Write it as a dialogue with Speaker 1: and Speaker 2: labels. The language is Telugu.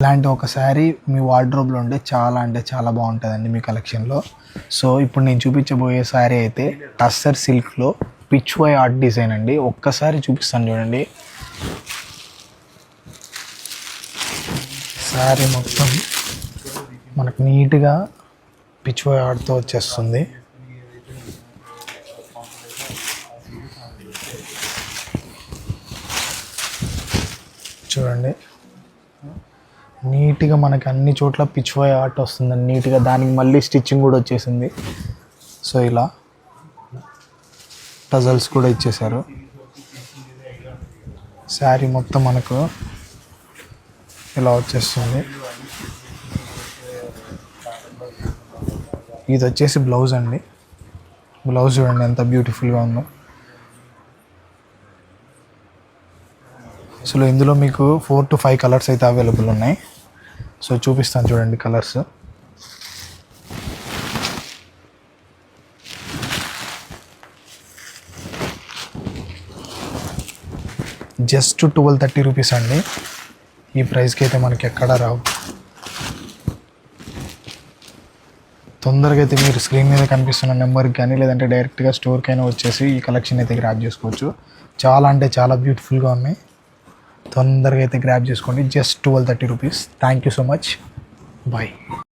Speaker 1: ఇలాంటి ఒక శారీ మీ వార్డ్రోబ్లో ఉంటే చాలా అంటే చాలా బాగుంటుందండి మీ కలెక్షన్లో. సో ఇప్పుడు నేను చూపించబోయే శారీ అయితే టస్సర్ సిల్క్లో పిచ్ వై ఆర్ట్ డిజైన్ అండి. ఒక్కసారి చూపిస్తాను చూడండి. శారీ మొత్తం మనకు నీట్గా పిచ్ వై ఆర్ట్తో వచ్చేస్తుంది. చూడండి నీట్గా మనకి అన్ని చోట్ల పిచ్ వై ఆర్ట్ వస్తుందండి నీట్గా. దానికి మళ్ళీ స్టిచ్చింగ్ కూడా వచ్చేసింది. సో ఇలా టజల్స్ కూడా ఇచ్చేసారు. శారీ మొత్తం మనకు ఇలా వచ్చేస్తుంది. ఇది వచ్చేసి బ్లౌజ్ అండి. బ్లౌజ్ చూడండి ఎంత బ్యూటిఫుల్గా ఉందో. సో ఇందులో మీకు 4 to 5 కలర్స్ అయితే అవైలబుల్ ఉన్నాయి. సో చూపిస్తాను చూడండి కలర్స్. జస్ట్ 1230 రూపీస్ అండి. ఈ ప్రైస్కి అయితే మనకి ఎక్కడా రావు. తొందరగా అయితే మీరు స్క్రీన్ మీద కనిపిస్తున్న నెంబర్కి కానీ లేదంటే డైరెక్ట్గా స్టోర్కైనా వచ్చేసి ఈ కలెక్షన్ అయితే గ్రాప్ చేసుకోవచ్చు. చాలా అంటే చాలా బ్యూటిఫుల్గా ఉన్నాయి. తొందరగా అయితే గ్రాప్ చేసుకోండి. Just 1230 rupees. Thank you so much. Bye.